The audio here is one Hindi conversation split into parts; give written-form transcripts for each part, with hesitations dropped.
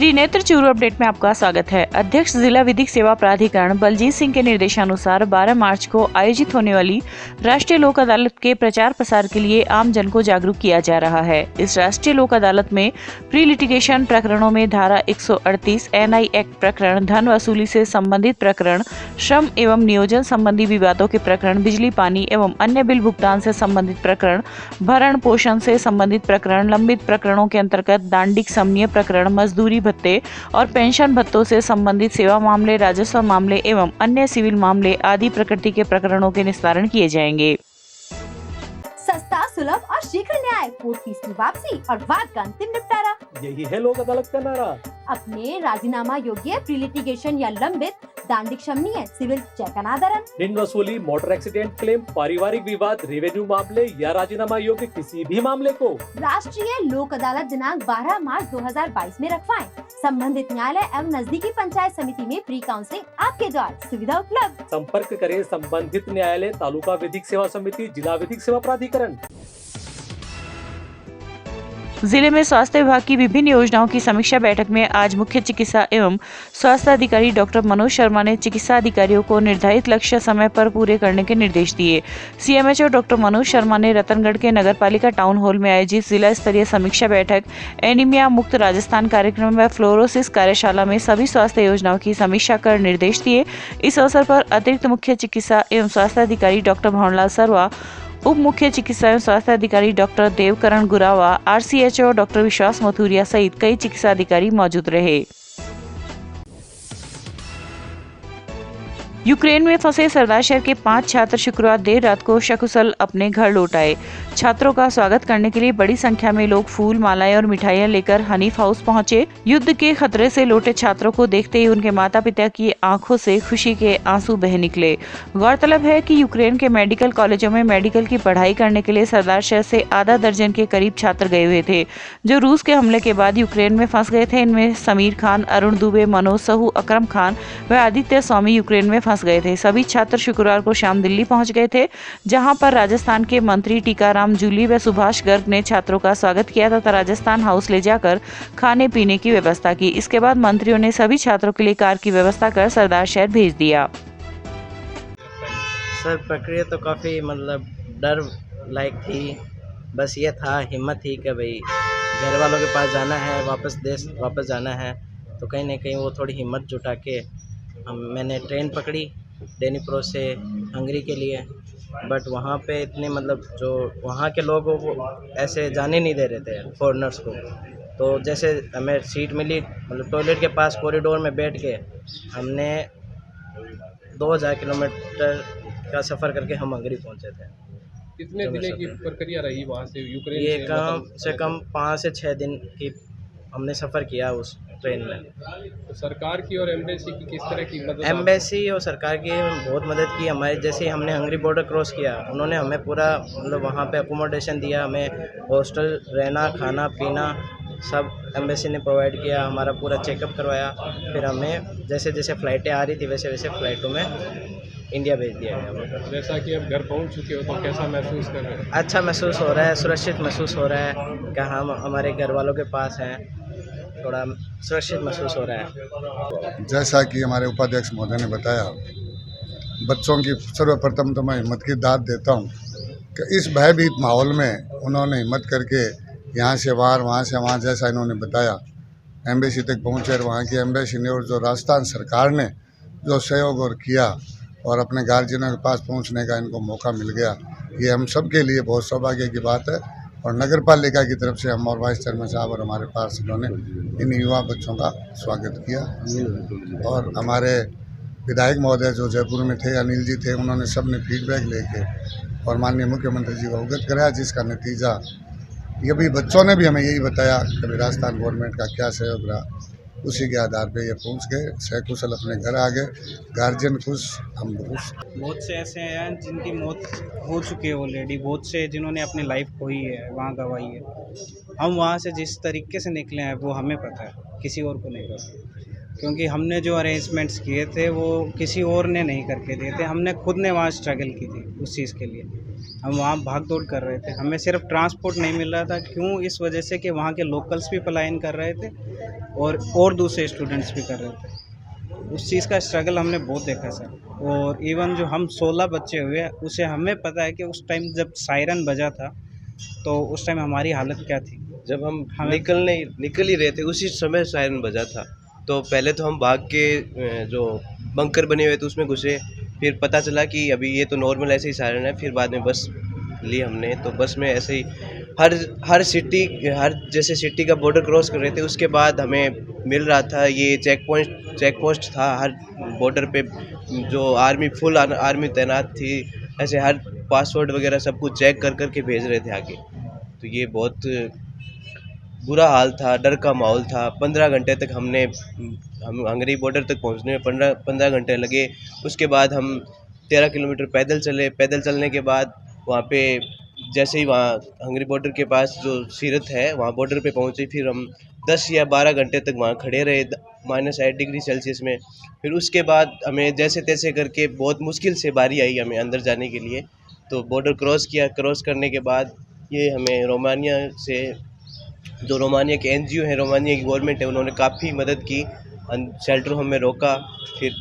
त्रिनेत्र चूरू अपडेट में आपका स्वागत है। अध्यक्ष जिला विधिक सेवा प्राधिकरण बलजीत सिंह के निर्देशानुसार 12 मार्च को आयोजित होने वाली राष्ट्रीय लोक अदालत के प्रचार प्रसार के लिए आम जन को जागरूक किया जा रहा है। इस राष्ट्रीय लोक अदालत में प्री लिटिगेशन प्रकरणों में धारा 138 NI एक्ट प्रकरण, धन वसूली से संबंधित प्रकरण, श्रम एवं नियोजन संबंधी विवादों के प्रकरण, बिजली पानी एवं अन्य बिल भुगतान से संबंधित प्रकरण, भरण पोषण से संबंधित प्रकरण, लंबित प्रकरणों के अंतर्गत दांडिक समन्वय प्रकरण, मजदूरी भत्ते और पेंशन भत्तों से संबंधित सेवा मामले, राजस्व मामले एवं अन्य सिविल मामले आदि प्रकृति के प्रकरणों के निस्तारण किए जाएंगे। सस्ता, सुलभ और शीघ्र न्याय, कोर्ट फीस की वापसी और वाद का अंतिम निपटारा, यही है लोक अदालत का नारा। अपने राजीनामा योग्य प्री लिटिगेशन या लंबित, दांडिक शमनीय, सिविल जैकनादरन, ऋण वसूली, मोटर एक्सीडेंट क्लेम, पारिवारिक विवाद, रेवेन्यू मामले या राजीनामा योग्य किसी भी मामले को राष्ट्रीय लोक अदालत दिनांक 12 मार्च 2022 में रखवाएं। संबंधित न्यायालय एवं नजदीकी पंचायत समिति में प्री काउंसलिंग आपके द्वार, सुविधा उपलब्ध। संपर्क करें संबंधित न्यायालय, तालुका विधिक सेवा समिति, जिला विधिक सेवा प्राधिकरण। जिले में स्वास्थ्य विभाग की विभिन्न योजनाओं की समीक्षा बैठक में आज मुख्य चिकित्सा एवं स्वास्थ्य अधिकारी डॉक्टर मनोज शर्मा ने चिकित्सा अधिकारियों को निर्धारित लक्ष्य समय पर पूरे करने के निर्देश दिए। CMHO डॉक्टर मनोज शर्मा ने रतनगढ़ के नगरपालिका टाउन हॉल में आयोजित जिला स्तरीय समीक्षा बैठक एनीमिया मुक्त राजस्थान कार्यक्रम व फ्लोरोसिस कार्यशाला में सभी स्वास्थ्य योजनाओं की समीक्षा कर निर्देश दिए। इस अवसर पर अतिरिक्त मुख्य चिकित्सा एवं स्वास्थ्य अधिकारी डॉक्टर भवनलाल सरवा, उप मुख्य चिकित्सा एवं स्वास्थ्य अधिकारी doctor Devkaran Gurava, RCHO doctor विश्वास मथुरिया सहित कई चिकित्सा अधिकारी मौजूद रहे। यूक्रेन में फंसे सरदार शहर के 5 छात्र शुक्रवार देर रात को सकुशल अपने घर लौट आए। छात्रों का स्वागत करने के लिए बड़ी संख्या में लोग फूल, मालाएं और मिठाइयां लेकर हनीफ हाउस पहुंचे। युद्ध के खतरे से लौटे छात्रों को देखते ही उनके माता पिता की आंखों से खुशी के आंसू बह निकले। गौरतलब है कि यूक्रेन के मेडिकल कॉलेजों में मेडिकल की पढ़ाई करने के लिए सरदार शहर से आधा दर्जन के करीब छात्र गए हुए थे, जो रूस के हमले के बाद यूक्रेन में फंस गए थे। इनमें समीर खान, अरुण दुबे, मनोज सहू, अकरम खान व आदित्य स्वामी यूक्रेन में फंस गए थे। सभी छात्र शुक्रवार को शाम दिल्ली पहुंच गए थे, जहां पर राजस्थान के मंत्री टीकाराम जूली व सुभाष गर्ग ने छात्रों का स्वागत किया तथा राजस्थान हाउस ले जाकर खाने पीने की व्यवस्था की। इसके बाद मंत्रियों ने सभी छात्रों के लिए कार की व्यवस्था कर सरदार शहर भेज दिया। सर, प्रक्रिया तो काफ़ी डर लायक थी। बस ये था, हिम्मत थी कि भाई घर वालों के पास जाना है, देश वापस जाना है, तो कहीं ना कहीं वो थोड़ी हिम्मत जुटा के मैंने ट्रेन पकड़ी डेनीप्रो से हंगरी के लिए। बट वहाँ पे इतने जो वहाँ के लोग वो ऐसे जाने नहीं दे रहे थे फॉरेनर्स को। तो जैसे हमें सीट मिली, टॉयलेट के पास कॉरिडोर में बैठ के हमने 2000 किलोमीटर का सफ़र करके हम हंगरी पहुँचे थे। कितने दिन की प्रक्रिया रही वहाँ से यूक्रेन? ये कम से कम 5 से 6 दिन की हमने सफ़र किया उस ट्रेन में। तो सरकार की और एम्बेसी की किस तरह की मदद? एम्बेसी और सरकार की बहुत मदद की हमारे। जैसे हमने हंगरी बॉर्डर क्रॉस किया, उन्होंने हमें पूरा वहाँ पे अकोमोडेशन दिया, हमें हॉस्टल, रहना, खाना पीना सब एम्बेसी ने प्रोवाइड किया। हमारा पूरा चेकअप करवाया। फिर हमें जैसे जैसे फ़्लाइटें आ रही थी वैसे वैसे फ़्लाइटों में इंडिया भेज दिया गया। जैसा कि अब घर पहुंच चुके हो तो कैसा महसूस कर रहे हैं? अच्छा महसूस हो रहा है, सुरक्षित महसूस हो रहा है कि हम हमारे घर वालों के पास हैं। थोड़ा सुरक्षित महसूस हो रहा है। जैसा कि हमारे उपाध्यक्ष महोदय ने बताया, बच्चों की सर्वप्रथम तो मैं हिम्मत की दाद देता हूं कि इस भयभीत माहौल में उन्होंने हिम्मत करके यहाँ से वहाँ से वहाँ, जैसा इन्होंने बताया, एम्बेसी तक पहुँचे। और वहाँ की एम्बेसी ने और जो राजस्थान सरकार ने जो सहयोग और किया और अपने गार्जियनों के पास पहुँचने का इनको मौका मिल गया, ये हम सब के लिए बहुत सौभाग्य की बात है। और नगर पालिका की तरफ से हम और वाइस चेयरमैन साहब और हमारे पार्षदों ने इन युवा बच्चों का स्वागत किया। और हमारे विधायक महोदय जो जयपुर में थे, अनिल जी थे, उन्होंने सब ने फीडबैक लेके और माननीय मुख्यमंत्री जी को अवगत कराया, जिसका नतीजा ये भी बच्चों ने भी हमें यही बताया कि राजस्थान गवर्नमेंट का क्या सहयोग रहा। उसी के आधार पे ये पहुंच गए, सकुशल अपने घर आ गए। गार्जियन खुश, हम खुश। बहुत से ऐसे हैं जिनकी मौत हो चुकी है ऑलरेडी, बहुत से जिन्होंने अपनी लाइफ खोई है, वहाँ गंवाई है। हम वहाँ से जिस तरीके से निकले हैं वो हमें पता है, किसी और को नहीं पता। क्योंकि हमने जो अरेंजमेंट्स किए थे वो किसी और ने नहीं करके दिए थे, हमने खुद ने वहाँ स्ट्रगल की थी उस चीज़ के लिए। हम वहाँ भाग दौड़ कर रहे थे, हमें सिर्फ ट्रांसपोर्ट नहीं मिल रहा था। क्यों? इस वजह से कि वहाँ के लोकल्स भी पलायन कर रहे थे और दूसरे स्टूडेंट्स भी कर रहे थे। उस चीज़ का स्ट्रगल हमने बहुत देखा सर। और इवन जो हम 16 बच्चे हुए उसे हमें पता है कि उस टाइम जब सायरन बजा था तो उस टाइम हमारी हालत क्या थी। जब हम निकल ही रहे थे उसी समय सायरन बजा था, तो पहले तो हम भाग के जो बंकर बने हुए थे उसमें घुसे। फिर पता चला कि अभी ये तो नॉर्मल ऐसे ही सायरन है। फिर बाद में बस ली हमने, तो बस में ऐसे ही हर जैसे सिटी का बॉर्डर क्रॉस कर रहे थे उसके बाद हमें मिल रहा था ये चेक पोस्ट था हर बॉर्डर पे, जो फुल आर्मी तैनात थी। ऐसे हर पासवर्ड वगैरह सब कुछ चेक कर के भेज रहे थे आगे। तो ये बहुत बुरा हाल था, डर का माहौल था। 15 घंटे तक हम हंगरी बॉर्डर तक पहुंचने में 15 घंटे लगे। उसके बाद हम 13 किलोमीटर पैदल चले। पैदल चलने के बाद वहाँ पे जैसे ही वहाँ हंगरी बॉर्डर के पास जो सीरत है वहाँ बॉर्डर पे पहुँचे, फिर हम 10 या 12 घंटे तक वहाँ खड़े रहे -8 डिग्री सेल्सियस में। फिर उसके बाद हमें जैसे तैसे करके बहुत मुश्किल से बारी आई हमें अंदर जाने के लिए। तो बॉर्डर क्रॉस किया। क्रॉस करने के बाद ये हमें रोमानिया से, जो रोमानिया के NGO है, रोमानिया की गवर्नमेंट है, उन्होंने काफ़ी मदद की। शेल्टर होम में रोका। फिर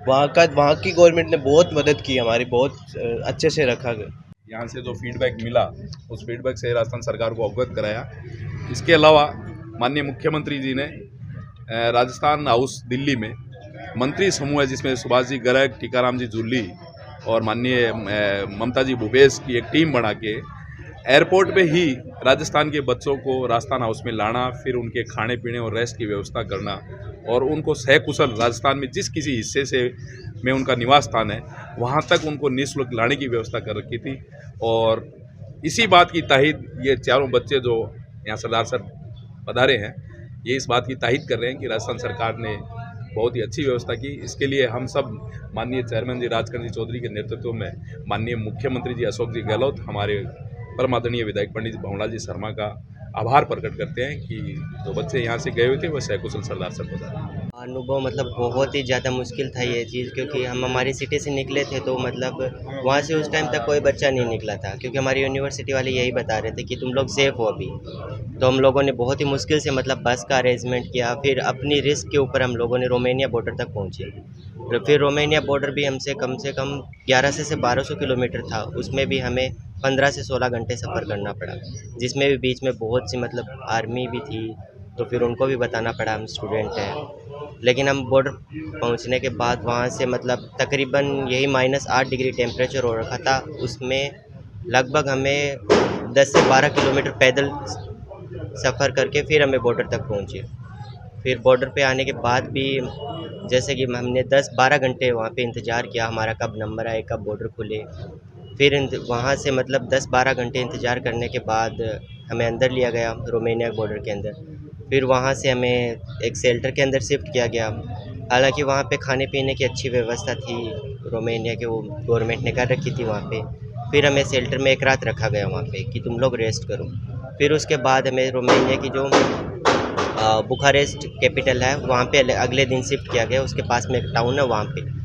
वहाँ की गवर्नमेंट ने बहुत मदद की हमारी, बहुत अच्छे से रखा गया। यहाँ से जो फीडबैक मिला उस फीडबैक से राजस्थान सरकार को अवगत कराया। इसके अलावा माननीय मुख्यमंत्री जी ने राजस्थान हाउस दिल्ली में मंत्री समूह है जिसमें सुभाष जी गर्ग, टीकाराम जी जूली और माननीय ममता जी भूपेश की एक टीम बना के एयरपोर्ट पे ही राजस्थान के बच्चों को राजस्थान हाउस में लाना, फिर उनके खाने पीने और रेस्ट की व्यवस्था करना और उनको सकुशल राजस्थान में जिस किसी हिस्से से में उनका निवास स्थान है वहाँ तक उनको निःशुल्क लाने की व्यवस्था कर रखी थी। और इसी बात की ताहीद ये चारों बच्चे जो यहाँ सरदार सर पधारे हैं, ये इस बात की ताहीद कर रहे हैं कि राजस्थान सरकार ने बहुत ही अच्छी व्यवस्था की। इसके लिए हम सब माननीय चेयरमैन जी राजकरण जी चौधरी के नेतृत्व में माननीय मुख्यमंत्री जी अशोक जी गहलोत, हमारे परम आदरणीय विधायक पंडित भंवरलाल जी शर्मा का आभार प्रकट करते हैं कि जो बच्चे यहाँ से गए हुए थे वो सकुशल सरदार सर पधारे। अनुभव मतलब बहुत ही ज़्यादा मुश्किल था ये चीज़, क्योंकि हम हमारी सिटी से निकले थे तो मतलब वहाँ से उस टाइम तक कोई बच्चा नहीं निकला था, क्योंकि हमारी यूनिवर्सिटी वाले यही बता रहे थे कि तुम लोग सेफ़ हो अभी। तो हम लोगों ने बहुत ही मुश्किल से मतलब बस का अरेंजमेंट किया। फिर अपनी रिस्क के ऊपर हम लोगों ने रोमानिया बॉर्डर तक पहुँचे। तो फिर रोमानिया बॉर्डर भी हमसे कम 1100 से 1200 किलोमीटर था। उसमें भी हमें 15 से 16 घंटे सफ़र करना पड़ा, जिसमें भी बीच में बहुत सी मतलब आर्मी भी थी, तो फिर उनको भी बताना पड़ा हम स्टूडेंट हैं। लेकिन हम बॉर्डर पहुंचने के बाद वहाँ से मतलब तकरीबन यही -8 डिग्री टेम्परेचर हो रखा था। उसमें लगभग हमें 10 से 12 किलोमीटर पैदल सफ़र करके फिर हमें बॉर्डर तक पहुँचे। फिर बॉर्डर पे आने के बाद भी जैसे कि हमने 10-12 घंटे वहाँ पे इंतज़ार किया, हमारा कब नंबर आए, कब बॉर्डर खुले। फिर वहाँ से मतलब 10-12 घंटे इंतज़ार करने के बाद हमें अंदर लिया गया रोमानिया बॉर्डर के अंदर। फिर वहाँ से हमें एक शेल्टर के अंदर शिफ्ट किया गया। हालांकि वहाँ पे खाने पीने की अच्छी व्यवस्था थी, रोमानिया के वो गवर्नमेंट ने कर रखी थी वहाँ पे। फिर हमें शेल्टर में एक रात रखा गया वहाँ पे कि तुम लोग रेस्ट करो। फिर उसके बाद हमें रोमानिया की जो बुखारेस्ट कैपिटल है वहाँ पे अगले दिन शिफ्ट किया गया। उसके पास में एक टाउन है वहाँ पे।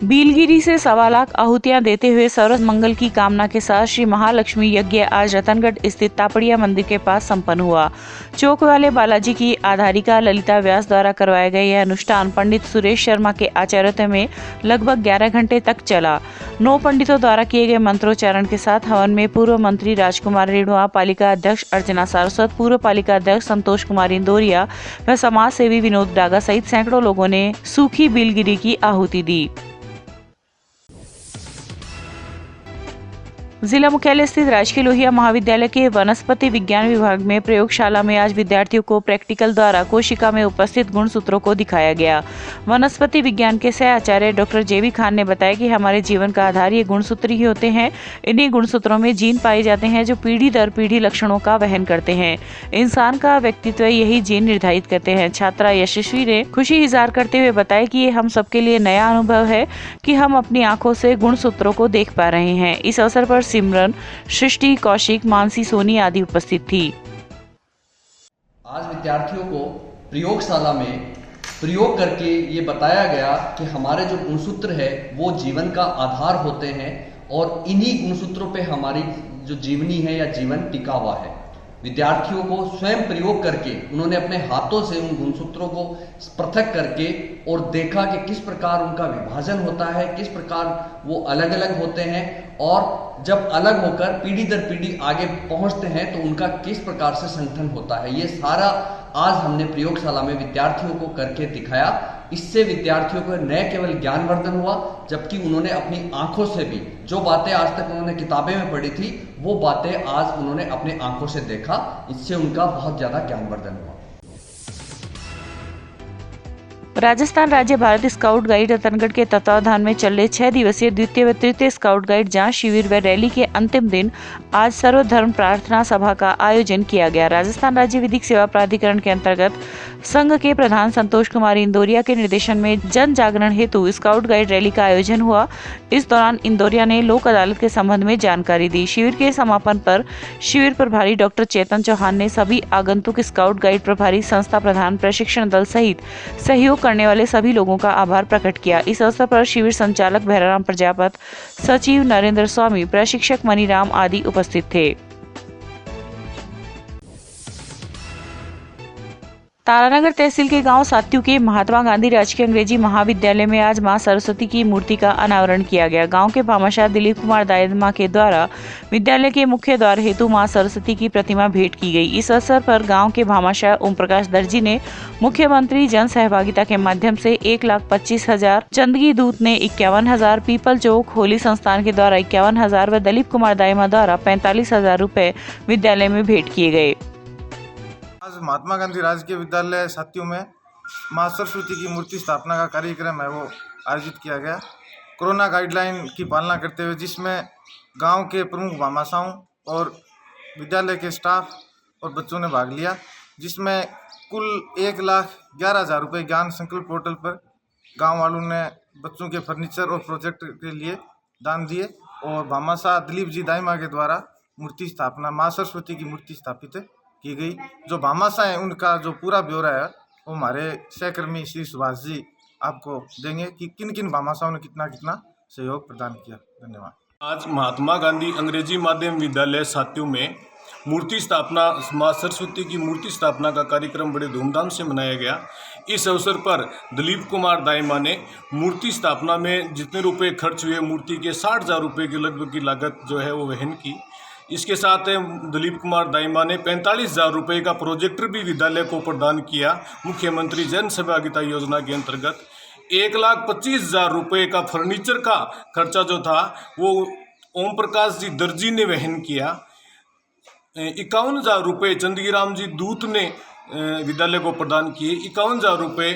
बीलगिरी से 1.25 लाख आहुतियां देते हुए सर्व मंगल की कामना के साथ श्री महालक्ष्मी यज्ञ आज रतनगढ़ स्थित तापड़िया मंदिर के पास संपन्न हुआ। चौक वाले बालाजी की आधारिका ललिता व्यास द्वारा करवाया गया यह अनुष्ठान पंडित सुरेश शर्मा के आचार्यत्व में लगभग 11 घंटे तक चला। 9 पंडितों द्वारा किए गए मंत्रोच्चारण के साथ हवन में पूर्व मंत्री राजकुमार रेणुआ, पालिका अध्यक्ष अर्चना सारस्वत, पूर्व पालिका अध्यक्ष संतोष कुमार इंदौरिया व समाज सेवी विनोद डागा सहित सैकड़ों लोगों ने सूखी बीलगिरी की आहुति दी। जिला मुख्यालय स्थित राजकीय लोहिया महाविद्यालय के वनस्पति विज्ञान विभाग में प्रयोगशाला में आज विद्यार्थियों को प्रैक्टिकल द्वारा कोशिका में उपस्थित गुणसूत्रों को दिखाया गया। वनस्पति विज्ञान के सह आचार्य डॉक्टर जेबी खान ने बताया कि हमारे जीवन का आधार ये गुणसूत्र ही होते हैं। इन्हीं गुणसूत्रों में जीन पाए जाते हैं जो पीढ़ी दर पीढ़ी लक्षणों का वहन करते हैं। इंसान का व्यक्तित्व यही जीन निर्धारित करते हैं। छात्रा यशस्वी ने खुशी इजहार करते हुए बताया कि ये हम सबके लिए नया अनुभव है कि हम अपनी आंखों से गुणसूत्रों को देख पा रहे हैं। इस अवसर पर सिमरन, सृष्टि, कौशिक, मानसी, सोनी आदि उपस्थित थी। आज विद्यार्थियों को प्रयोगशाला में प्रयोग करके ये बताया गया कि हमारे जो गुणसूत्र है वो जीवन का आधार होते हैं और इन्हीं गुणसूत्रों पे हमारी जो जीवनी है या जीवन टिका हुआ है। विद्यार्थियों को स्वयं प्रयोग करके उन्होंने अपने हाथों से उन गुणसूत्रों को पृथक करके और देखा कि किस प्रकार उनका विभाजन होता है, किस प्रकार वो अलग अलग होते हैं और जब अलग होकर पीढ़ी दर पीढ़ी आगे पहुंचते हैं तो उनका किस प्रकार से संगठन होता है। ये सारा आज हमने प्रयोगशाला में विद्यार्थियों को करके दिखाया। इससे विद्यार्थियों को न केवल ज्ञानवर्धन हुआ बल्कि उन्होंने अपनी आंखों से भी जो बातें आज तक उन्होंने किताबें में पढ़ी थी वो बातें आज उन्होंने अपने आंखों से देखा। इससे उनका बहुत ज्यादा ज्ञानवर्धन हुआ। राजस्थान राज्य भारत स्काउट गाइड रतनगढ़ के तत्वावधान में चल रहे 6 दिवसीय द्वितीय व तृतीय स्काउट गाइड जांच शिविर व रैली के अंतिम दिन आज सर्वधर्म प्रार्थना सभा का आयोजन किया गया। राजस्थान राज्य विधिक सेवा प्राधिकरण के अंतर्गत संघ के प्रधान संतोष कुमार इंदौरिया के निर्देशन में जन जागरण हेतु स्काउट गाइड रैली का आयोजन हुआ। इस दौरान इंदौरिया ने लोक अदालत के संबंध में जानकारी दी। शिविर के समापन पर शिविर प्रभारी डॉक्टर चेतन चौहान ने सभी आगंतुक स्काउट गाइड प्रभारी, संस्था प्रधान, प्रशिक्षण दल सहित सहयोग करने वाले सभी लोगों का आभार प्रकट किया। इस अवसर पर शिविर संचालक भैराराम प्रजापत, सचिव नरेंद्र स्वामी, प्रशिक्षक मनीराम आदि उपस्थित थे। तारानगर तहसील के गांव सात्यू के महात्मा गांधी राजकीय अंग्रेजी महाविद्यालय में आज मां सरस्वती की मूर्ति का अनावरण किया गया। गांव के भामाशाह दिलीप कुमार दायमा के द्वारा विद्यालय के मुख्य द्वार हेतु मां सरस्वती की प्रतिमा भेंट की गई। इस अवसर पर गांव के भामाशाह ओम प्रकाश दर्जी ने मुख्यमंत्री जन सहभागिता के माध्यम से 1,25,000, चंदगी दूत ने 51,000, पीपल चौक होली संस्थान के द्वारा 51,000 व दिलीप कुमार दायमा द्वारा 45,000 रुपए विद्यालय में भेंट किए गए। आज महात्मा गांधी राजकीय विद्यालय सात्यू में मां सरस्वती की मूर्ति स्थापना का कार्यक्रम है वो आयोजित किया गया। कोरोना गाइडलाइन की पालना करते हुए जिसमें गांव के प्रमुख भामाशाहों और विद्यालय के स्टाफ और बच्चों ने भाग लिया, जिसमें कुल 1,11,000 रुपये ज्ञान संकल्प पोर्टल पर गांव वालों ने बच्चों के फर्नीचर और प्रोजेक्ट के लिए दान दिए और भामाशाह दिलीप जी दायमा के द्वारा मूर्ति स्थापना मां सरस्वती की मूर्ति स्थापित की गई। जो भामाशाह हैं उनका जो पूरा ब्यौरा है वो हमारे सहकर्मी श्री सुभाष जी आपको देंगे कि किन किन भामाशाहों ने कितना कितना सहयोग प्रदान किया। धन्यवाद। आज महात्मा गांधी अंग्रेजी माध्यम विद्यालय सात्यू में मूर्ति स्थापना मां सरस्वती की मूर्ति स्थापना का कार्यक्रम बड़े धूमधाम से मनाया गया। इस अवसर पर दिलीप कुमार दायमा ने मूर्ति स्थापना में जितने रुपए खर्च हुए मूर्ति के 60,000 रुपये के लगभग की लागत जो है वो वहन की। इसके साथ दिलीप कुमार दायमा ने 45,000 रुपये का प्रोजेक्टर भी विद्यालय को प्रदान किया। मुख्यमंत्री जन सहभागिता योजना के अंतर्गत 1,25,000 रुपये का फर्नीचर का खर्चा जो था वो ओम प्रकाश जी दर्जी ने वहन किया। 51,000 रुपये चंदगीराम जी दूत ने विद्यालय को प्रदान किए। 51,000 रुपये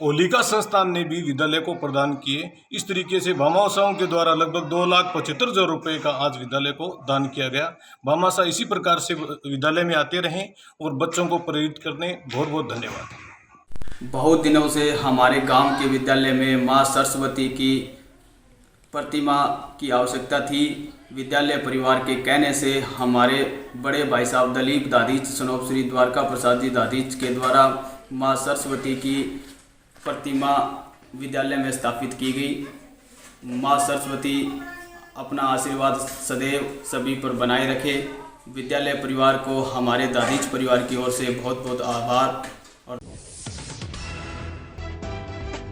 होलिका संस्थान ने भी विद्यालय को प्रदान किए। इस तरीके से भामाशाहों के द्वारा लगभग 2,75,000 रुपये का आज विद्यालय को दान किया गया। भामाशाह इसी प्रकार से विद्यालय में आते रहें और बच्चों को प्रेरित करने बहुत बहुत धन्यवाद। बहुत दिनों से हमारे गांव के विद्यालय में मां सरस्वती की प्रतिमा की आवश्यकता थी। विद्यालय परिवार के कहने से हमारे बड़े भाई साहब दलीप दादीच सनोप श्री द्वारका प्रसाद जी दादीच के द्वारा मां सरस्वती की प्रतिमा विद्यालय में स्थापित की गई। मां सरस्वती अपना आशीर्वाद सदैव सभी पर बनाए रखे। विद्यालय परिवार को हमारे दादीच परिवार की ओर से बहुत बहुत आभार। और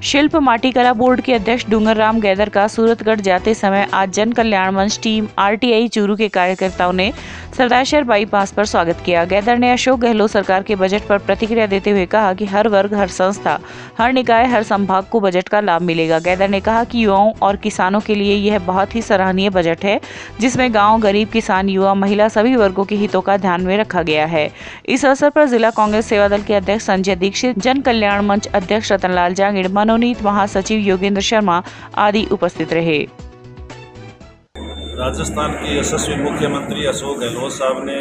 शिल्प माटीकला बोर्ड के अध्यक्ष डूंगर राम गैदर का सूरतगढ़ जाते समय आज जन कल्याण मंच टीम RTI चूरू के कार्यकर्ताओं ने सरदारशहर बाईपास पर स्वागत किया। गैदर ने अशोक गहलोत सरकार के बजट पर प्रतिक्रिया देते हुए कहा कि हर वर्ग, हर संस्था, हर निकाय, हर संभाग को बजट का लाभ मिलेगा। गैदर ने कहा कि युवाओं और किसानों के लिए यह बहुत ही सराहनीय बजट है जिसमें गाँव, गरीब, किसान, युवा, महिला सभी वर्गों के हितों का ध्यान में रखा गया है। इस अवसर पर जिला कांग्रेस सेवा दल के अध्यक्ष संजय दीक्षित, जन कल्याण मंच अध्यक्ष रतनलाल जांगिड़, मनोनीत महासचिव योगेंद्र शर्मा आदि उपस्थित रहे। राजस्थान के यशस्वी मुख्यमंत्री अशोक गहलोत साहब ने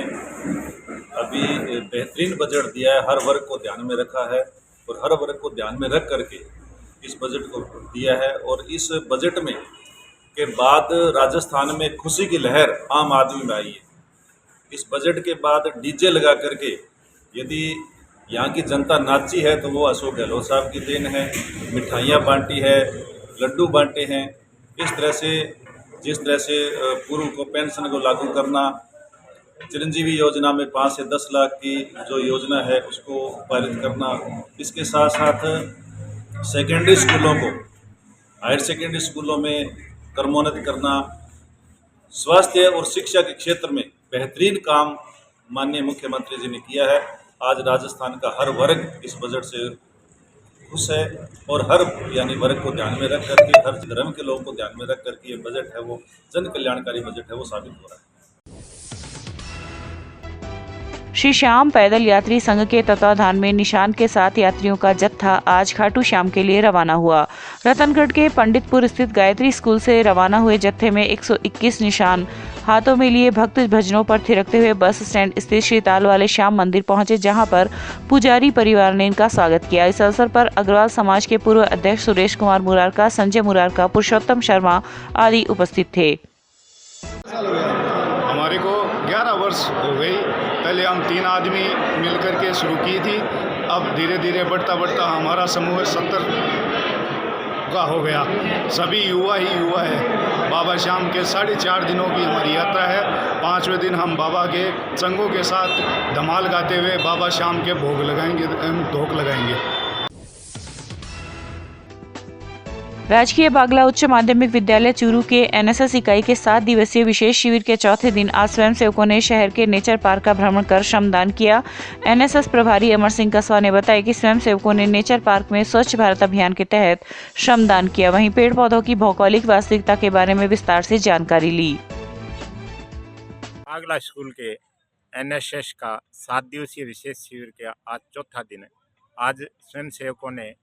अभी बेहतरीन बजट दिया है, हर वर्ग को ध्यान में रखा है और हर वर्ग को ध्यान में रख करके इस बजट को दिया है। और इस बजट में के बाद राजस्थान में खुशी की लहर आम आदमी में आई है। इस बजट के बाद डीजे लगा करके यदि यहाँ की जनता नाची है तो वो अशोक गहलोत साहब की देन है। मिठाइयाँ बांटी है, लड्डू बांटे हैं। जिस तरह से पूर्व को पेंशन को लागू करना, चिरंजीवी योजना में 5 से 10 लाख की जो योजना है उसको पारित करना, इसके साथ साथ सेकेंडरी स्कूलों को हायर सेकेंडरी स्कूलों में क्रमोन्नत करना, स्वास्थ्य और शिक्षा के क्षेत्र में बेहतरीन काम माननीय मुख्यमंत्री जी ने किया है। आज राजस्थान का हर वर्ग इस बजट से खुश है और हर वर्ग को ध्यान में रख करके, हर धर्म के लोगों को ध्यान में रख करके ये बजट है वो जन कल्याणकारी बजट है वो साबित हो रहा है। श्री श्याम पैदल यात्री संघ के तत्वाधान में निशान के साथ यात्रियों का जत्था आज खाटू श्याम के लिए रवाना हुआ। रतनगढ़ के पंडितपुर स्थित गायत्री स्कूल से रवाना हुए जत्थे में 121 निशान हाथों में लिए भक्त भजनों पर थिरकते हुए बस स्टैंड स्थित श्री ताल वाले श्याम मंदिर पहुंचे, जहां पर पुजारी परिवार ने इनका स्वागत किया। इस अवसर पर अग्रवाल समाज के पूर्व अध्यक्ष सुरेश कुमार मुरारका, संजय मुरारका, पुरुषोत्तम शर्मा आदि उपस्थित थे। हमारे को 11 वर्ष हो गई। पहले हम 3 आदमी मिलकर के शुरू की थी, अब धीरे धीरे बढ़ता बढ़ता हमारा समूह 70 का हो गया। सभी युवा ही युवा है। बाबा श्याम के 4.5 दिनों की हमारी यात्रा है। 5वें दिन हम बाबा के संगों के साथ धमाल गाते हुए बाबा श्याम के भोग लगाएंगे, धोख लगाएंगे। राजकीय बागला उच्च माध्यमिक विद्यालय चूरू के एनएसएस इकाई के 7 दिवसीय विशेष शिविर के चौथे दिन आज स्वयंसेवकों ने शहर के नेचर पार्क का भ्रमण कर श्रमदान किया। एनएसएस प्रभारी अमर सिंह कसवा ने बताया कि स्वयंसेवकों ने नेचर पार्क में स्वच्छ भारत अभियान के तहत श्रमदान किया। वहीं पेड़ पौधों की भौगोलिक वास्तविकता के बारे में विस्तार से जानकारी ली। बागला स्कूल के एनएसएस का 7 दिवसीय विशेष शिविर का आज चौथा दिन है। आज स्वयंसेवकों ने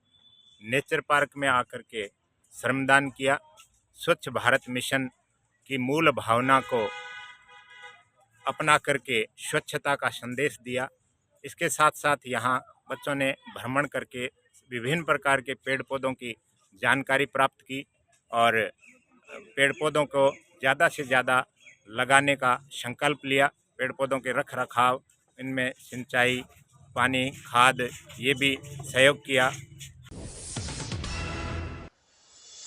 नेचर पार्क में आकर के श्रमदान किया। स्वच्छ भारत मिशन की मूल भावना को अपना करके स्वच्छता का संदेश दिया। इसके साथ साथ यहाँ बच्चों ने भ्रमण करके विभिन्न प्रकार के पेड़ पौधों की जानकारी प्राप्त की और पेड़ पौधों को ज़्यादा से ज़्यादा लगाने का संकल्प लिया। पेड़ पौधों के रख रखाव, इनमें सिंचाई, पानी, खाद, ये भी सहयोग किया।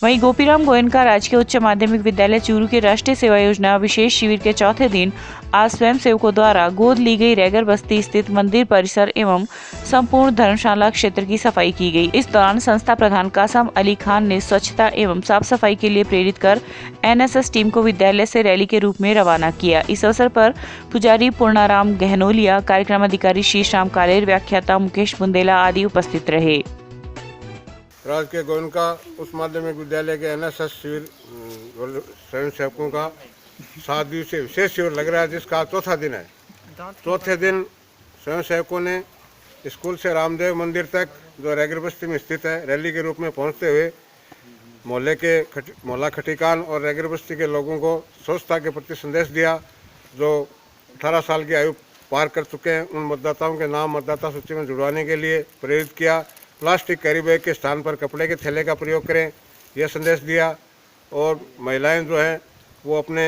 वहीं गोपीराम गोयनका राजकीय उच्च माध्यमिक विद्यालय चूरू के राष्ट्रीय सेवा योजना विशेष शिविर के चौथे दिन आज स्वयंसेवकों द्वारा गोद ली गई रैगर बस्ती स्थित मंदिर परिसर एवं संपूर्ण धर्मशाला क्षेत्र की सफाई की गई। इस दौरान संस्था प्रधान कासम अली खान ने स्वच्छता एवं साफ सफाई के लिए प्रेरित कर एनएसएस टीम को विद्यालय से रैली के रूप में रवाना किया। इस अवसर पर पुजारी पूर्णाराम गहनोलिया, कार्यक्रम अधिकारी शीश राम कालेर, व्याख्याता मुकेश बुंदेला आदि उपस्थित रहे। राजकीय गोयनका उच्च माध्यमिक विद्यालय के एनएसएस शिविर स्वयंसेवकों का 7 दिवसीय विशेष शिविर लग रहा है, जिसका चौथा दिन है। चौथे दिन स्वयंसेवकों ने स्कूल से रामदेव मंदिर तक जो रैगर बस्ती में स्थित है रैली के रूप में पहुंचते हुए मोहल्ला खटीकान और रैगर बस्ती के लोगों को स्वच्छता के प्रति संदेश दिया। जो 18 साल की आयु पार कर चुके हैं उन मतदाताओं के नाम मतदाता सूची में जुड़वाने के लिए प्रेरित किया। प्लास्टिक कैरी बैग के स्थान पर कपड़े के थैले का प्रयोग करें, यह संदेश दिया। और महिलाएं जो हैं वो अपने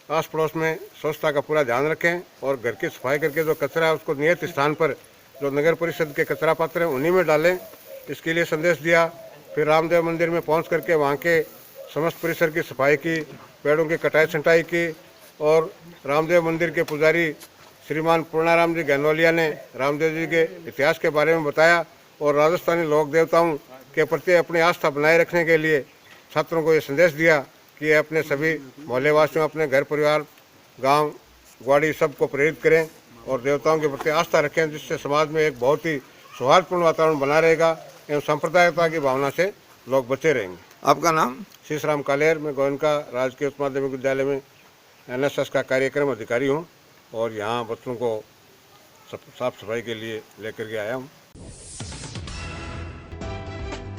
आस पड़ोस में स्वच्छता का पूरा ध्यान रखें और घर की सफाई करके जो कचरा है उसको नियत स्थान पर जो नगर परिषद के कचरा पात्र हैं उन्हीं में डालें, इसके लिए संदेश दिया। फिर रामदेव मंदिर में पहुंच करके वहाँ के समस्त परिसर की सफाई की, पेड़ों की कटाई छंटाई की और रामदेव मंदिर के पुजारी श्रीमान पूर्णाराम जी गहनोलिया ने रामदेव जी के इतिहास के बारे में बताया और राजस्थानी लोक देवताओं के प्रति अपनी आस्था बनाए रखने के लिए छात्रों को ये संदेश दिया कि अपने सभी मोहल्ले वासियों, अपने घर परिवार, गांव, ग्वाड़ी सबको प्रेरित करें और देवताओं के प्रति आस्था रखें, जिससे समाज में एक बहुत ही सौहार्दपूर्ण वातावरण बना रहेगा एवं सांप्रदायिकता की भावना से लोग बचे रहेंगे। आपका नाम? शीश राम कालेर। मैं गोयनका राजकीय उच्च माध्यमिक विद्यालय में एनएसएस का कार्यक्रम अधिकारी हूँ और यहाँ बच्चों को साफ सफाई के लिए लेकर के आया हूँ।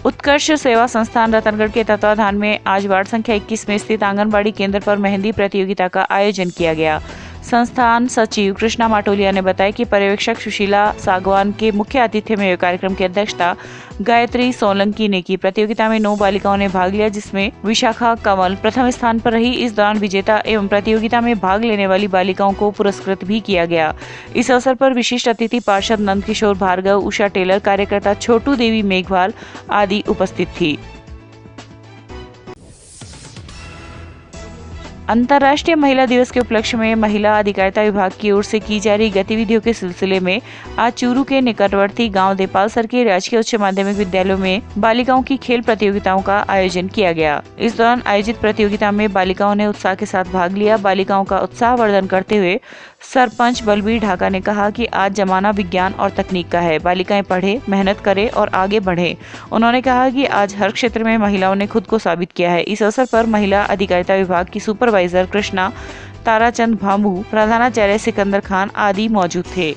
उत्कर्ष सेवा संस्थान रतनगढ़ के तत्वाधान में आज वार्ड संख्या 21 में स्थित आंगनबाड़ी केंद्र पर मेहंदी प्रतियोगिता का आयोजन किया गया। संस्थान सचिव कृष्णा माटोलिया ने बताया कि पर्यवेक्षक सुशीला सागवान के मुख्य आतिथ्य में कार्यक्रम की अध्यक्षता गायत्री सोलंकी ने की। प्रतियोगिता में 9 बालिकाओं ने भाग लिया, जिसमें विशाखा कंवल प्रथम स्थान पर रही। इस दौरान विजेता एवं प्रतियोगिता में भाग लेने वाली बालिकाओं को पुरस्कृत भी किया गया। इस अवसर पर विशिष्ट अतिथि पार्षद नंद किशोर भार्गव, उषा टेलर, कार्यकर्ता छोटू देवी मेघवाल आदि उपस्थित थी। अंतर्राष्ट्रीय महिला दिवस के उपलक्ष्य में महिला अधिकारिता विभाग की ओर से की जा रही गतिविधियों के सिलसिले में आज चूरू के निकटवर्ती गांव देपालसर के राजकीय उच्च माध्यमिक विद्यालयों में बालिकाओं की खेल प्रतियोगिताओं का आयोजन किया गया। इस दौरान आयोजित प्रतियोगिता में बालिकाओं ने उत्साह के साथ भाग लिया। बालिकाओं का उत्साहवर्धन करते हुए सरपंच बलबीर ढाका ने कहा कि आज जमाना विज्ञान और तकनीक का है, बालिकाएं पढ़े, मेहनत करें और आगे बढ़े। उन्होंने कहा कि आज हर क्षेत्र में महिलाओं ने खुद को साबित किया है। इस अवसर पर महिला अधिकारिता विभाग की सुपरवाइजर कृष्णा, ताराचंद भामू, प्रधानाचार्य सिकंदर खान आदि मौजूद थे।